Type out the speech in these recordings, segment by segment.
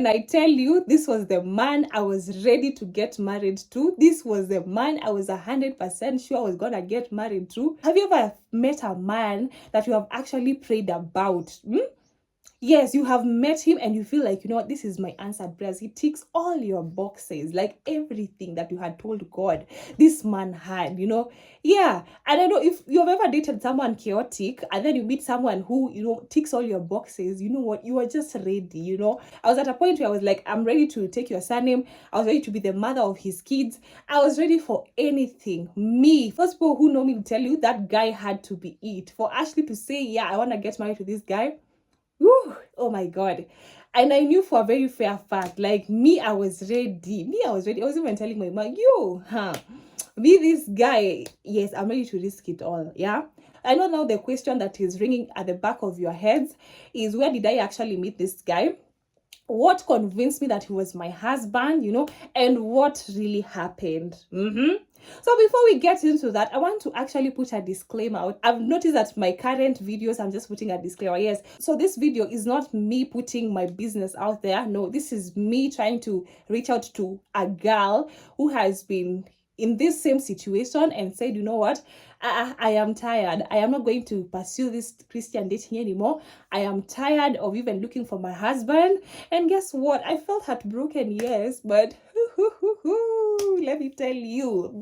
And I tell you, this was the man I was ready to get married to. This was the man I was 100% sure I was gonna get married to. Have you ever met a man that you have actually prayed about? Yes, you have met him and you feel like, you know what, this is my answered prayers. He ticks all your boxes, like everything that you had told God, this man had, Yeah. And I know if you've ever dated someone chaotic and then you meet someone who, ticks all your boxes, you know what, you are just ready. I was at a point where I was like, I'm ready to take your surname. I was ready to be the mother of his kids. I was ready for anything. Me, first people who know me will tell you that guy had to be it. For Ashley to say, yeah, I want to get married to this guy. Woo, oh my God. And I knew for a very fair fact, like me, I was ready. I was even telling my mom, me, this guy, yes, I'm ready to risk it all. Yeah. I know now the question that is ringing at the back of your heads is, where did I actually meet this guy? What convinced me that he was my husband, and what really happened? So before we get into that, I want to actually put a disclaimer out. I've noticed that my current videos, I'm just putting a disclaimer. Yes. So this video is not me putting my business out there. No, this is me trying to reach out to a girl who has been in this same situation and said, you know what, I am tired. I am not going to pursue this Christian dating anymore. I am tired of even looking for my husband. And guess what? I felt heartbroken, yes, but let me tell you,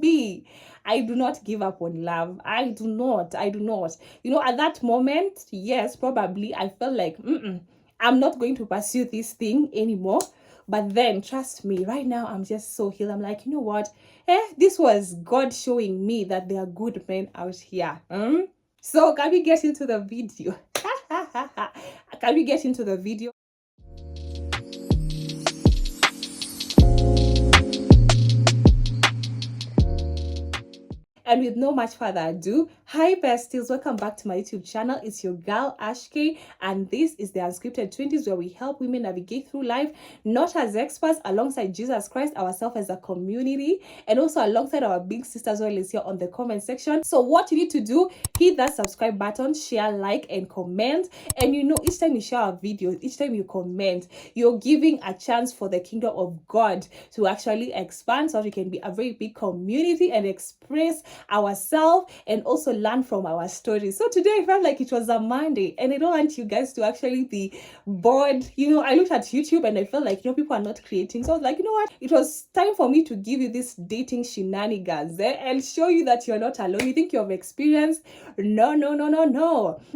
I do not give up on love. I do not. At that moment, yes, probably I felt like, I'm not going to pursue this thing anymore. But then, trust me, right now, I'm just so healed. I'm like, you know what? This was God showing me that there are good men out here. So, can we get into the video? Can we get into the video? And with no much further ado, hi besties, welcome back to my YouTube channel. It's your girl Ashke, and this is the Unscripted 20s, where we help women navigate through life, not as experts, alongside Jesus Christ, ourselves as a community, and also alongside our big sisters who is here on the comment section. So what you need to do, hit that subscribe button, share, like, and comment. And each time you share our videos, each time you comment, you're giving a chance for the kingdom of God to actually expand, so we can be a very big community and express ourselves and also learn from our stories. So today I felt like it was a Monday, and I don't want you guys to actually be bored. I looked at YouTube and I felt like people are not creating, so I was like, you know what, it was time for me to give you this dating shenanigans and show you that you're not alone. You think you have experience? No. And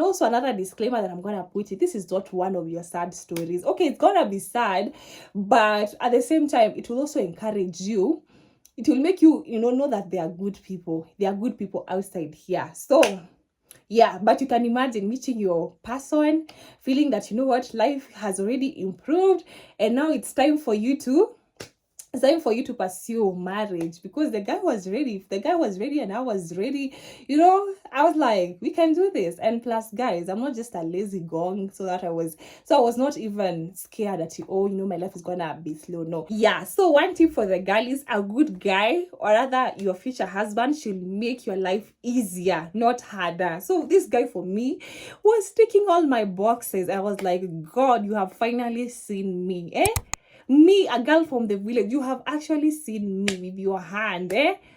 also another disclaimer that I'm gonna put it, this is not one of your sad stories. Okay, it's gonna be sad, but at the same time it will also encourage you. It will make you, know that there are good people. There are good people outside here. So, yeah, but you can imagine meeting your person, feeling that, you know what, life has already improved, and now it's time for you to pursue marriage, because the guy was ready and I was ready. I was like, we can do this. And plus, guys, I'm not just a lazy gong, so I was not even scared that my life is gonna be slow. No. Yeah, so one tip for the girl is, a good guy, or rather your future husband, should make your life easier, not harder. So this guy for me was ticking all my boxes. I was like, God, you have finally seen me. Me, a girl from the village, you have actually seen me with your hand.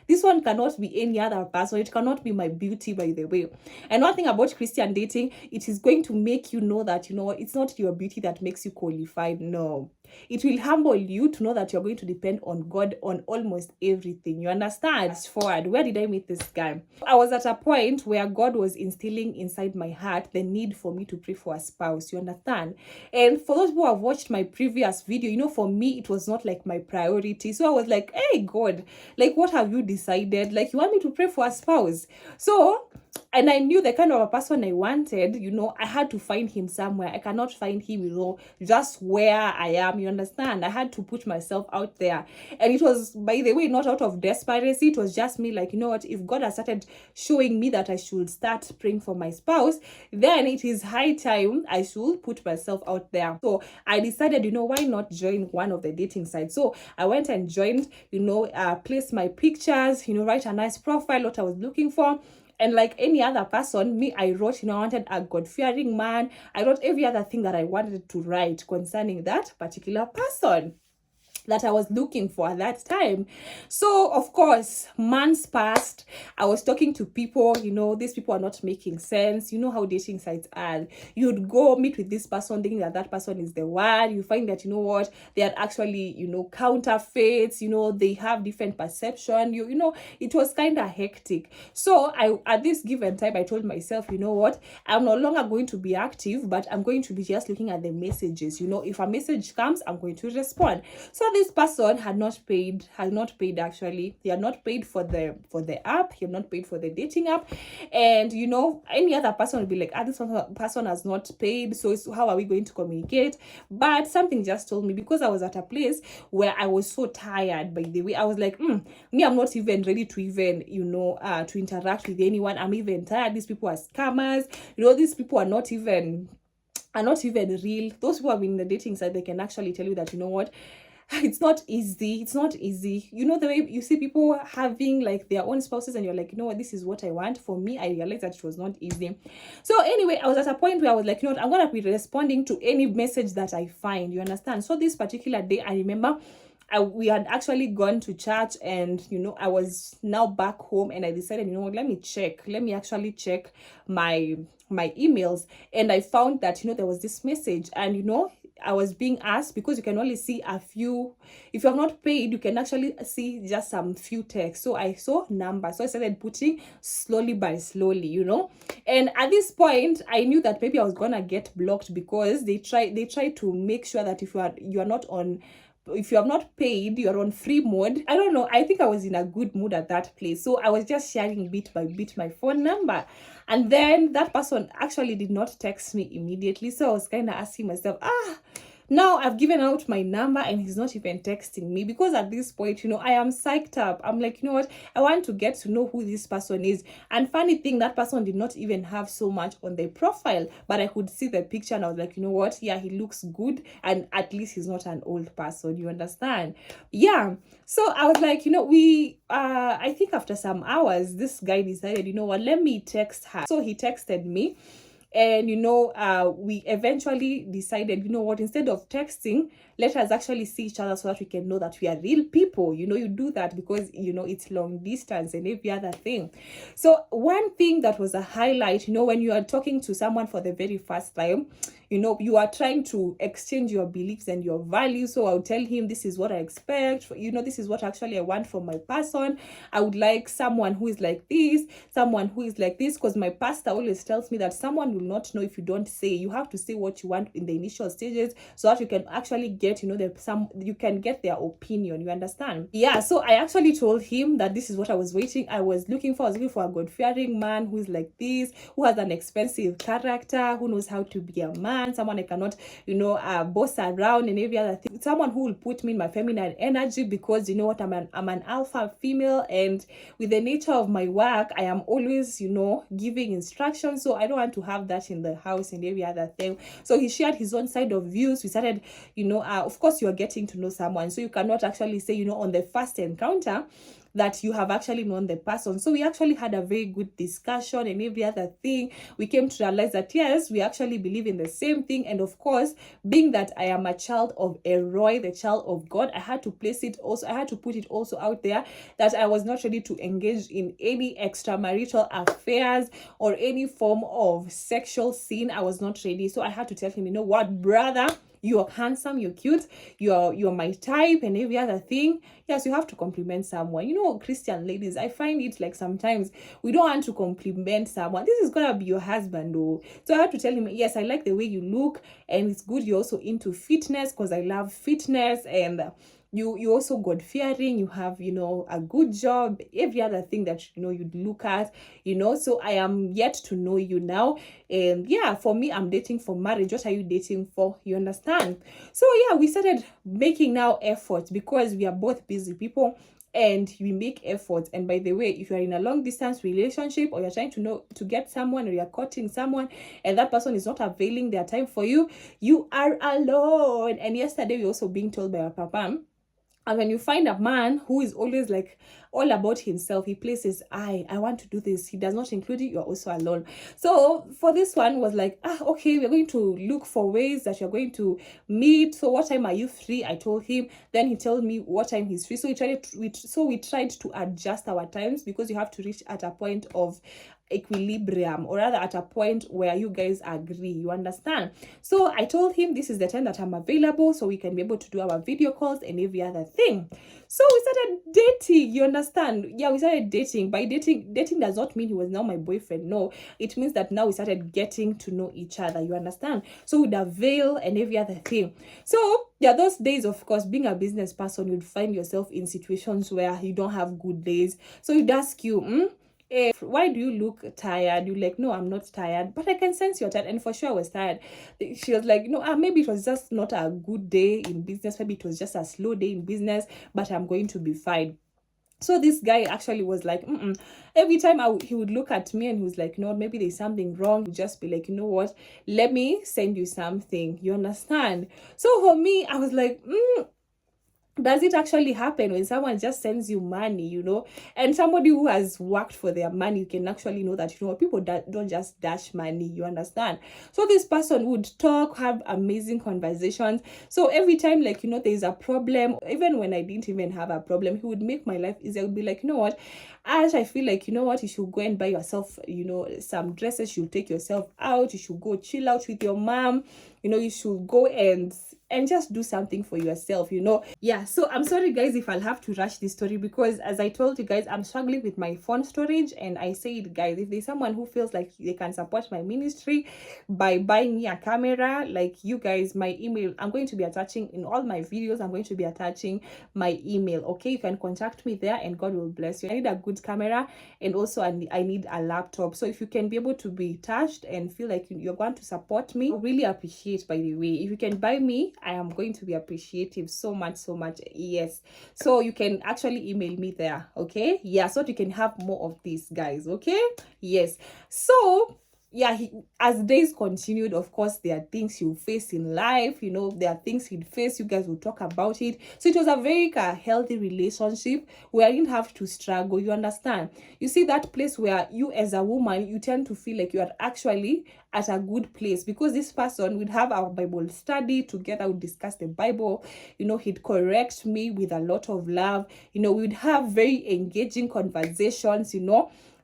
This one cannot be any other person. It cannot be my beauty, by the way. And one thing about Christian dating, it is going to make you know that, it's not your beauty that makes you qualified. No. It will humble you to know that you're going to depend on God on almost everything. You understand? Fast forward, where did I meet this guy? I was at a point where God was instilling inside my heart the need for me to pray for a spouse. You understand? And for those who have watched my previous video, for me, it was not like my priority. So I was like, hey, God, like, what have you decided? Like, you want me to pray for a spouse? So, and I knew the kind of a person I wanted, I had to find him somewhere. I cannot find him, just where I am. You understand? I had to put myself out there. And it was, by the way, not out of desperation. It was just me like, you know what? If God has started showing me that I should start praying for my spouse, then it is high time I should put myself out there. So I decided, why not join one of the dating sites? So I went and joined, placed my pictures, write a nice profile, what I was looking for. And like any other person, me, I wrote, I wanted a God-fearing man. I wrote every other thing that I wanted to write concerning that particular person that I was looking for at that time. So of course, months passed. I was talking to people, these people are not making sense. You know how dating sites are. You'd go meet with this person thinking that that person is the one. You find that, they are actually, counterfeits. They have different perception. It was kind of hectic. So at this given time, I told myself, you know what, I'm no longer going to be active, but I'm going to be just looking at the messages. If a message comes, I'm going to respond. So this person had not paid actually. He had not paid for the app. He had not paid for the dating app. And any other person would be like, this person has not paid, so how are we going to communicate? But something just told me, because I was at a place where I was so tired, by the way. I was like, me, I'm not even ready to even, to interact with anyone. I'm even tired. These people are scammers. These people are not even real. Those who have been in the dating side, they can actually tell you that, what, it's not easy. The way you see people having like their own spouses, and you're like, what, this is what I want. For me, I realized that it was not easy. So anyway, I was at a point where I was like, what, I'm gonna be responding to any message that I find, you understand? So this particular day, I remember we had actually gone to church, and I was now back home, and I decided, let me actually check my emails. And I found that there was this message, and I was being asked, because you can only see a few. If you have not paid, you can actually see just some few texts. So I saw numbers, so I started putting slowly by slowly, and at this point I knew that maybe I was gonna get blocked, because they try to make sure that if you are not on, if you have not paid, you're on free mode. I don't know, I think I was in a good mood at that place, so I was just sharing bit by bit my phone number. And then that person actually did not text me immediately, so I was kind of asking myself, now I've given out my number and he's not even texting me, because at this point, I am psyched up. I'm like, what, I want to get to know who this person is. And funny thing, that person did not even have so much on their profile, but I could see the picture, and I was like, what, yeah, he looks good, and at least he's not an old person, you understand? Yeah. So I was like, we I think after some hours, this guy decided, what, let me text her. So he texted me. And we eventually decided, what, instead of texting, let us actually see each other, so that we can know that we are real people. You do that because it's long distance and every other thing. So one thing that was a highlight, when you are talking to someone for the very first time, you are trying to exchange your beliefs and your values. So I'll tell him, this is what I expect, this is what actually I want from my person. I would like someone who is like this, someone who is like this, because my pastor always tells me that someone will not know if you don't say. You have to say what you want in the initial stages, so that you can actually get, you can get their opinion, you understand? Yeah. So I actually told him that this is what I was waiting. I was looking for a God-fearing man who is like this, who has an expensive character, who knows how to be a man, someone I cannot, boss around and every other thing, someone who will put me in my feminine energy, because what, I'm an alpha female, and with the nature of my work, I am always, giving instructions. So I don't want to have that in the house and every other thing. So he shared his own side of views. We started, of course, you are getting to know someone, so you cannot actually say, on the first encounter, that you have actually known the person. So we actually had a very good discussion and every other thing. We came to realize that yes, we actually believe in the same thing. And of course, being that I am a child of Elroy, the child of God, I had to put it also out there that I was not ready to engage in any extramarital affairs or any form of sexual sin. I was not ready. So I had to tell him, what, brother, you're handsome, you're cute, you're my type and every other thing. Yes, you have to compliment someone. Christian ladies, I find it like sometimes we don't want to compliment someone. This is gonna be your husband, though. So I have to tell him, yes, I like the way you look, and it's good you're also into fitness, because I love fitness, and you also God-fearing, you have a good job, every other thing that you'd look at, so I am yet to know you now. And yeah, for me, I'm dating for marriage. What are you dating for? You understand? So yeah, we started making now efforts, because we are both busy people and we make efforts. And by the way, if you're in a long distance relationship, or you're trying to get someone, or you're courting someone, and that person is not availing their time for you, you are alone. And yesterday we also being told by our papa And when you find a man who is always like all about himself, he places I want to do this, he does not include you, you're also alone. So for this one was like, okay, we're going to look for ways that you're going to meet. So what time are you free? I told him. Then he told me what time he's free. So we tried to adjust our times, because you have to reach at a point of equilibrium, or rather at a point where you guys agree, you understand. So I told him this is the time that I'm available, so we can be able to do our video calls and every other thing. So we started dating, you understand. Yeah, we started dating. By dating does not mean he was now my boyfriend. No, it means that now we started getting to know each other, you understand. So with a veil and every other thing. So yeah, those days, of course, being a business person, you'd find yourself in situations where you don't have good days. So you'd ask you, why do you look tired? You're like, no, I'm not tired, but I can sense you're tired. And for sure I was tired. She was like, maybe it was just not a good day in business, maybe it was just a slow day in business, but I'm going to be fine. So this guy actually was like, every time he would look at me and he was like, maybe there's something wrong. He'd just be like, you know what, let me send you something, you understand. So for me, I was like, does it actually happen when someone just sends you money, and somebody who has worked for their money, you can actually know that, people that don't just dash money, you understand. So this person would talk, have amazing conversations. So every time, like, there's a problem, even when I didn't even have a problem, he would make my life easier. He would be like, what, Ash, I feel like, you should go and buy yourself, some dresses. You should take yourself out. You should go chill out with your mom. You should go and just do something for yourself, Yeah, so I'm sorry guys if I'll have to rush this story, because as I told you guys, I'm struggling with my phone storage. And I said, guys, if there's someone who feels like they can support my ministry by buying me a camera, like, you guys, my email, I'm going to be attaching in all my videos. I'm going to be attaching my email. Okay, you can contact me there and God will bless you. I need a good camera, and also I need a laptop. So if you can be able to be touched and feel like you're going to support me, I really appreciate. By the way, if you can buy me, I am going to be appreciative so much. Yes, so you can actually email me there. Okay, yeah, so that you can have more of these, guys. Okay, yes. So yeah, as days continued, of course, there are things you face in life. There are things he'd face. You guys will talk about it. So it was a very healthy relationship where I didn't have to struggle. You understand? You see that place where you, as a woman, you tend to feel like you are actually at a good place, because this person would have our Bible study together. We'd discuss the Bible. He'd correct me with a lot of love. We'd have very engaging conversations.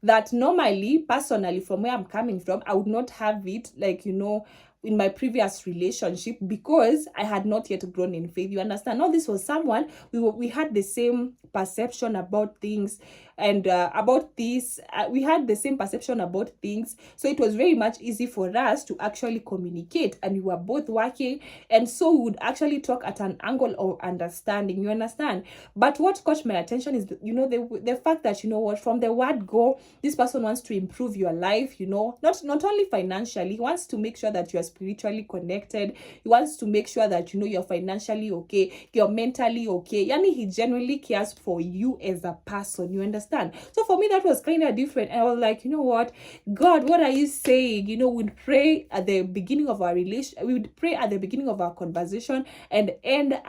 That normally, personally, from where I'm coming from, I would not have it, like, in my previous relationship, because I had not yet grown in faith. You understand? Now this was someone we had the same perception about things, and about this, we had the same perception about things. So it was very much easy for us to actually communicate, and we were both working, and so we would actually talk at an angle of understanding. You understand? But what caught my attention is, the fact that, from the word go, this person wants to improve your life. Not only financially, he wants to make sure that you are spiritually connected. He wants to make sure that you're financially okay, you're mentally okay. Yani, he genuinely cares for you as a person. You understand? So for me, that was kind of different. And I was like, what, God, what are you saying? We'd pray at the beginning of our relation. We would pray at the beginning of our conversation, and end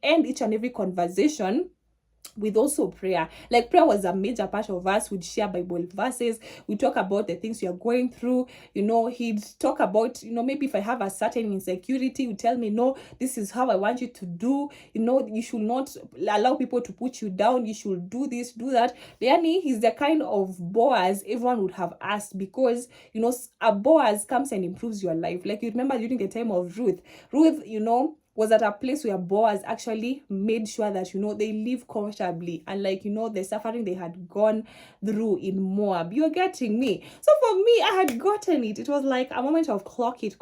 each and every conversation with also prayer. Like, prayer was a major part of us. We'd share Bible verses. We talk about the things we are going through. He'd talk about, maybe if I have a certain insecurity, he'd tell me, no, this is how I want you to do. You should not allow people to put you down. You should do this, do that. Yani, he's the kind of Boaz everyone would have asked, because, a Boaz comes and improves your life. Like, you remember during the time of Ruth, was at a place where Boaz actually made sure that, they live comfortably, and like, the suffering they had gone through in Moab. You're getting me? So for me, I had gotten it. It was like a moment of clock it.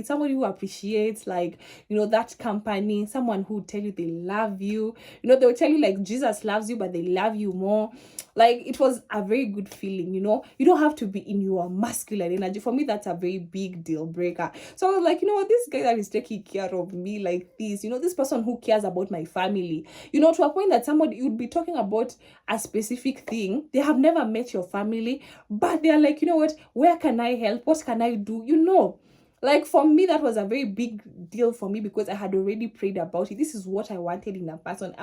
Somebody who appreciates, like, that company, someone who tell you they love you. They will tell you, like, Jesus loves you, but they love you more. Like, it was a very good feeling. You don't have to be in your masculine energy. For me, that's a very big deal breaker. So I was like, this guy that is taking care of me like this, this person who cares about my family, to a point that somebody, you'd be talking about a specific thing, they have never met your family, but they're like, what, where can I help, what can I do, Like for me, that was a very big deal for me because I had already prayed about it. This is what I wanted in a person.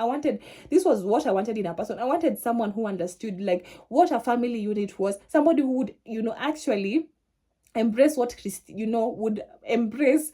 This was what I wanted in a person. I wanted someone who understood like what a family unit was, somebody who would, actually embrace what would embrace,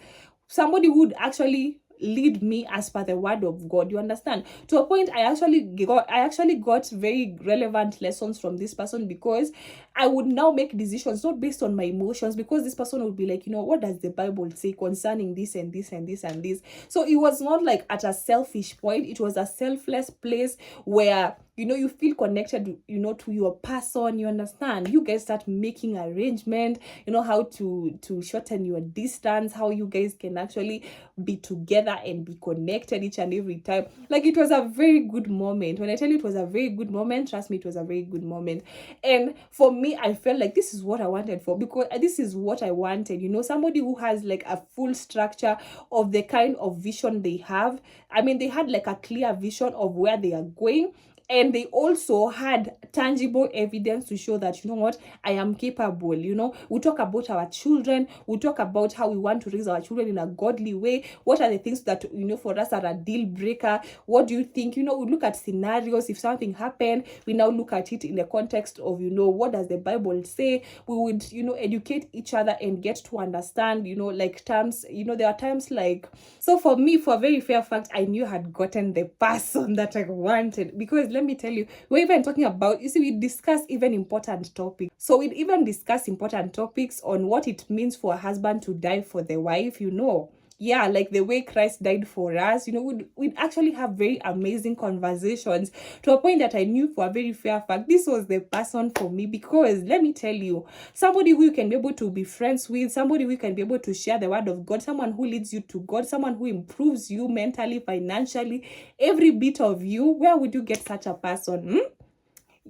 somebody who would actually lead me as per the word of God. You understand? To a point, I actually got very relevant lessons from this person, because I would now make decisions not based on my emotions, because this person would be like, what does the Bible say concerning this and this and this and this? So it was not like at a selfish point, it was a selfless place where you feel connected, to your person. You understand? You guys start making arrangement, how to shorten your distance, how you guys can actually be together and be connected each and every time. Like, it was a very good moment. When I tell you it was a very good moment, trust me, it was a very good moment. And for me, I felt like this is what I wanted because this is what I wanted, somebody who has like a full structure of the kind of vision they have. I mean, they had like a clear vision of where they are going, and they also had tangible evidence to show that, I am capable. We talk about our children. We talk about how we want to raise our children in a godly way. What are the things that, for us are a deal breaker? What do you think? We look at scenarios. If something happened, we now look at it in the context of, what does the Bible say? We would, educate each other and get to understand, like terms, there are times like, so for me, for a very fair fact, I knew I had gotten the person that I wanted, because let me tell you, we're even talking about, we discuss even important topics. So we'd even discuss important topics on what it means for a husband to die for the wife, Yeah, like the way Christ died for us, we'd actually have very amazing conversations, to a point that I knew for a very fair fact this was the person for me. Because let me tell you, somebody who you can be able to be friends with, somebody who can be able to share the word of God, someone who leads you to God, someone who improves you mentally, financially, every bit of you. Where would you get such a person?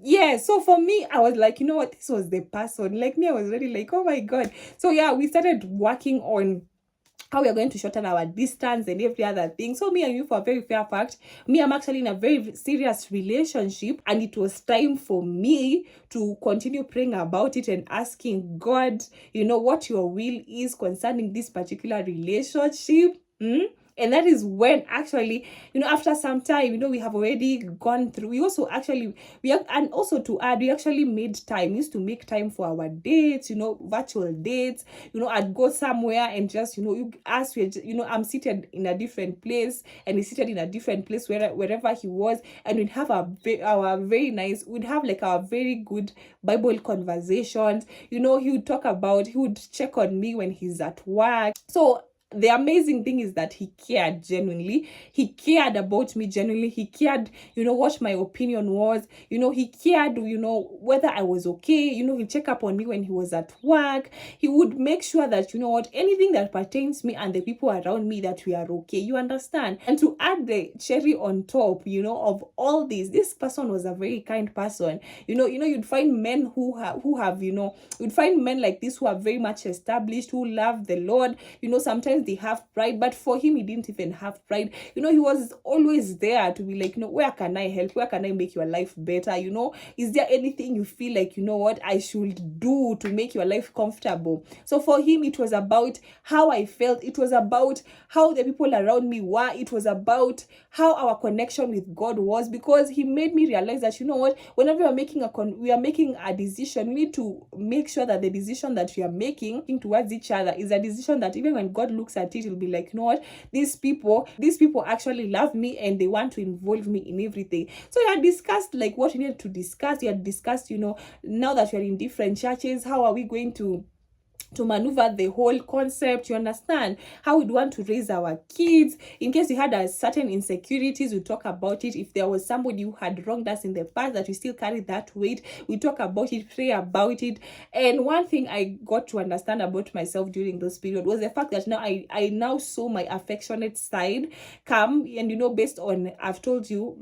Yeah, so for me, I was like, what, this was the person. Like me, I was really like, oh my God. So yeah, we started working on how we are going to shorten our distance and every other thing. So me and you, for a very fair fact, I'm actually in a very serious relationship, and it was time for me to continue praying about it and asking God, what your will is concerning this particular relationship. And that is when actually, after some time, we have already gone through. We also actually, and also to add, we actually made time. We used to make time for our dates, virtual dates. I'd go somewhere and just, I'm seated in a different place, and he's seated in a different place wherever he was. And we'd have we'd have like our very good Bible conversations. He would check on me when he's at work. So the amazing thing is that he cared genuinely. He cared about me genuinely. He cared, what my opinion was. He cared, whether I was okay. He'd check up on me when he was at work. He would make sure that, anything that pertains me and the people around me, that we are okay. You understand? And to add the cherry on top, of all this person was a very kind person. You'd find men who have, you'd find men like this who are very much established, who love the Lord. Sometimes they have pride, but for him, he didn't even have pride. He was always there to be like, where can I help? Where can I make your life better? Is there anything you feel like, what I should do to make your life comfortable? So for him, it was about how I felt. It was about how the people around me were. It was about how our connection with God was, because he made me realize that, whenever we are making a decision, we need to make sure that the decision that we are making towards each other is a decision that even when God looks at it, he'll be like, these people actually love me, and they want to involve me in everything. So you had discussed like what you needed to discuss. You had discussed, now that you're in different churches, how are we going to maneuver the whole concept? You understand? How we'd want to raise our kids. In case we had a certain insecurities, we talk about it. If there was somebody who had wronged us in the past, that we still carry that weight, we talk about it, pray about it. And one thing I got to understand about myself during this period was the fact that now I now saw my affectionate side come. And based on, I've told you,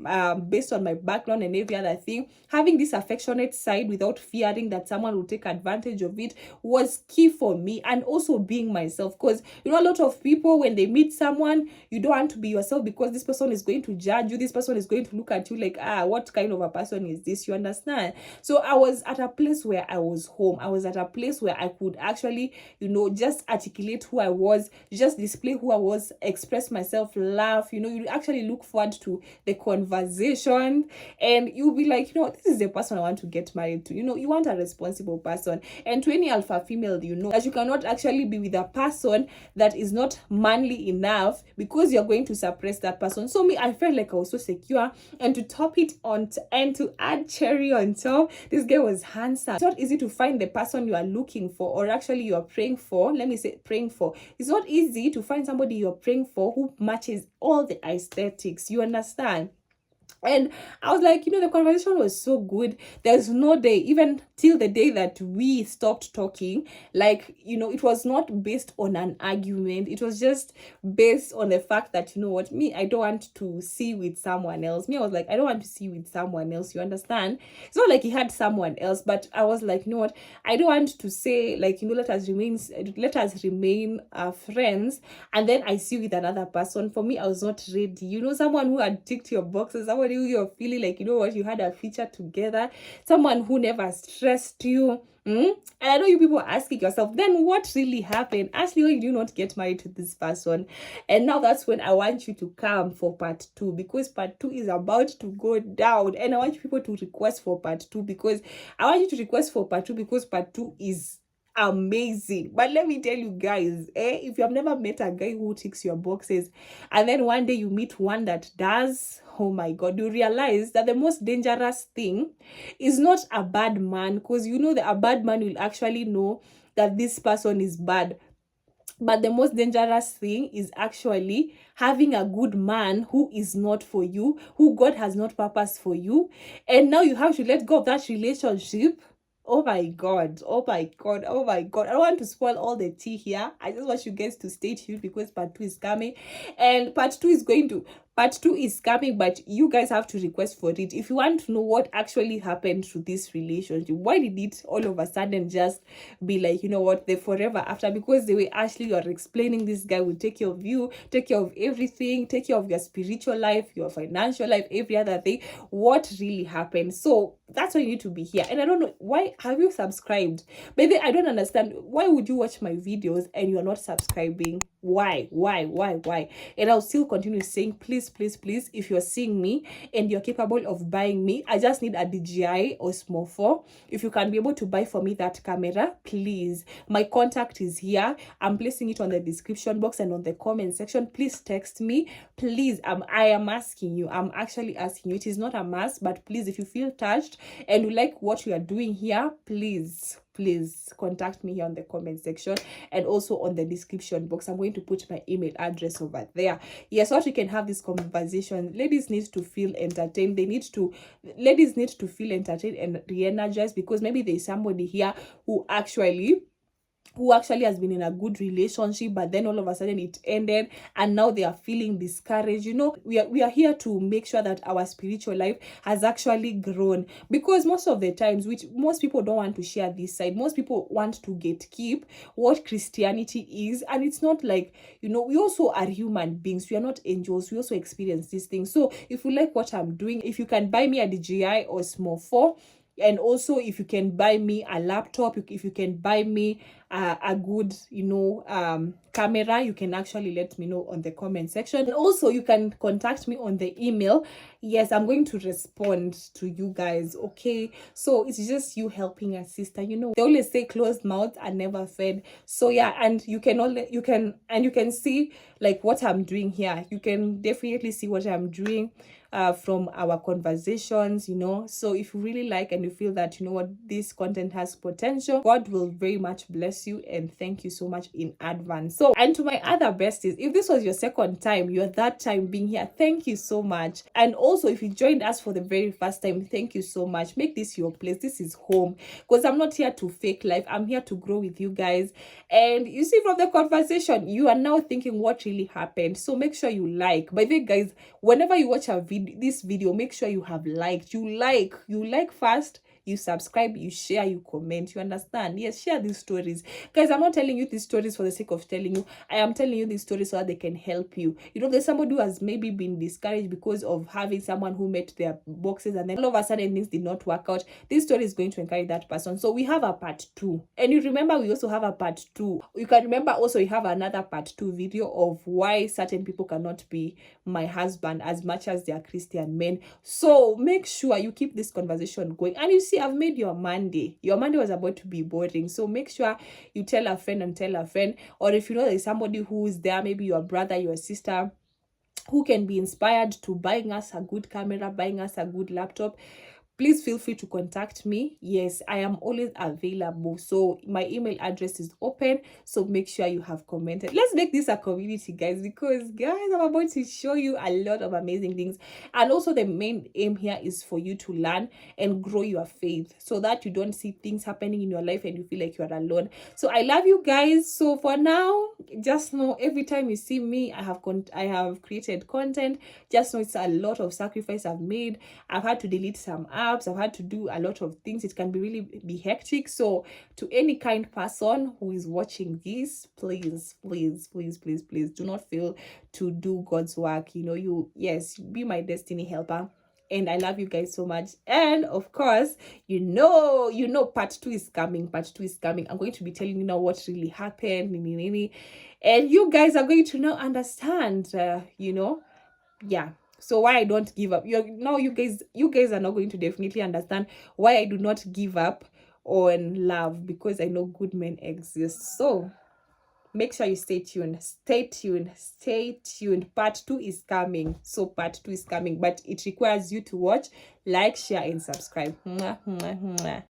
based on my background and every other thing, having this affectionate side without fearing that someone will take advantage of it was key for me and also being myself. Because you know, a lot of people, when they meet someone, you don't want to be yourself because this person is going to judge you, this person is going to look at you like, what kind of a person is this, you understand? So I was at a place where I was home. I was at a place where I could actually, you know, just articulate who I was, just display who I was, express myself, laugh. You know, you actually look forward to the conversation, and you'll be like, you know, this is the person I want to get married to. You know, you want a responsible person. And to any alpha female, you know that you cannot actually be with a person that is not manly enough, because you're going to suppress that person. So me, I felt like I was so secure. And to top it on and to add cherry on top, this guy was handsome. It's not easy to find the person you are looking for, or actually you are praying for. Let me say praying for. It's not easy to find somebody you're praying for who matches all the aesthetics. You understand? And I was like, you know, the conversation was so good. There's no day, even till the day that we stopped talking, like, you know, it was not based on an argument. It was just based on the fact that, you know what, me, I don't want to see with someone else. Me, I was like, I don't want to see with someone else. You understand? It's not like he had someone else, but I was like, you know what, I don't want to say, like, you know, let us remain friends, and then I see with another person. For me, I was not ready. You know, someone who had ticked your boxes, someone who you're feeling like, you know what, you had a future together, someone who never stressed you. And I know you people are asking yourself, then what really happened? Ashley, why did you not get married to this person? And now that's when I want you to come for part 2, because part 2 is about to go down. And I want you people to request for part 2, because I want you to request for part 2, because part 2 is amazing. But let me tell you guys, if you have never met a guy who ticks your boxes, and then one day you meet one that does, oh my god, you realize that the most dangerous thing is not a bad man, because you know that a bad man will actually know that this person is bad. But the most dangerous thing is actually having a good man who is not for you, who God has not purposed for you, and now you have to let go of that relationship. Oh my god, oh my god, oh my god. I don't want to spoil all the tea here. I just want you guys to stay tuned, because part 2 is coming. And part 2 is coming, but you guys have to request for it. If you want to know what actually happened to this relationship, why did it all of a sudden just be like, you know what, the forever after? Because the way Ashley, you're explaining, this guy will take care of you, take care of everything, take care of your spiritual life, your financial life, every other thing. What really happened? So that's why you need to be here. And I don't know, why have you subscribed? Maybe I don't understand, why would you watch my videos and you're not subscribing? Why? And I'll still continue saying, please, if you're seeing me and you're capable of buying me, I just need a DJI or Small 4. If you can be able to buy for me that camera, please, my contact is here. I'm placing it on the description box and on the comment section. Please text me, please. I am asking you, I'm actually asking you. It is not a must, but please, if you feel touched and you like what we are doing here, please contact me here on the comment section and also on the description box. I'm going to put my email address over there. Yes, so that we can have this conversation. Ladies need to feel entertained. Ladies need to feel entertained and re-energized, because maybe there's somebody here who actually has been in a good relationship, but then all of a sudden it ended, and now they are feeling discouraged. You know, we are here to make sure that our spiritual life has actually grown, because most of the times, which most people don't want to share this side, most people want to gatekeep what Christianity is. And it's not like, you know, we also are human beings, we are not angels, we also experience these things. So if you like what I'm doing, if you can buy me a DJI or Small 4, and also if you can buy me a laptop, if you can buy me a good, you know, camera, you can actually let me know on the comment section. And also you can contact me on the email. Yes, I'm going to respond to you guys. Okay, so it's just you helping a sister. You know, they always say closed mouths are never fed. So yeah, and you can see like what I'm doing here. You can definitely see what I'm doing from our conversations, you know. So if you really like and you feel that, you know what, this content has potential, God will very much bless you, and thank you so much in advance. So, and to my other besties, if this was your second time, your third time being here, thank you so much. And also if you joined us for the very first time, thank you so much. Make this your place. This is home, because I'm not here to fake life, I'm here to grow with you guys. And you see, from the conversation, you are now thinking what really happened. So make sure you like. By the way, guys, whenever you watch this video, make sure you have liked. You like first, you subscribe, you share, you comment, you understand? Yes, share these stories. Guys, I'm not telling you these stories for the sake of telling you. I am telling you these stories so that they can help you. You know, there's somebody who has maybe been discouraged because of having someone who met their boxes, and then all of a sudden things did not work out. This story is going to encourage that person. So we have a part 2. And you remember, we also have a part 2. You can remember also, you have another part 2 video of why certain people cannot be my husband as much as they are Christian men. So make sure you keep this conversation going. And you see, I've made your Monday was about to be boring. So make sure you tell a friend and tell a friend. Or if you know there's somebody who's there, maybe your brother, your sister, who can be inspired to buying us a good camera, buying us a good laptop, please feel free to contact me. Yes, I am always available. So my email address is open. So make sure you have commented. Let's make this a community, guys, because guys, I'm about to show you a lot of amazing things. And also the main aim here is for you to learn and grow your faith so that you don't see things happening in your life and you feel like you're alone. So I love you guys. So for now, just know every time you see me, I have created content. Just know it's a lot of sacrifice I've made. I've had to delete some apps. I've had to do a lot of things. It can be really be hectic. So to any kind person who is watching this, please do not fail to do God's work. You know, yes, be my destiny helper. And I love you guys so much. And of course, you know, part 2 is coming. Part 2 is coming. I'm going to be telling you now what really happened. And you guys are going to now understand, yeah. So why I don't give up. You guys are not going to definitely understand why I do not give up on love, because I know good men exist. So make sure you stay tuned. Part 2 is coming. So part 2 is coming, but it requires you to watch, like, share, and subscribe. Mwah, mwah, mwah.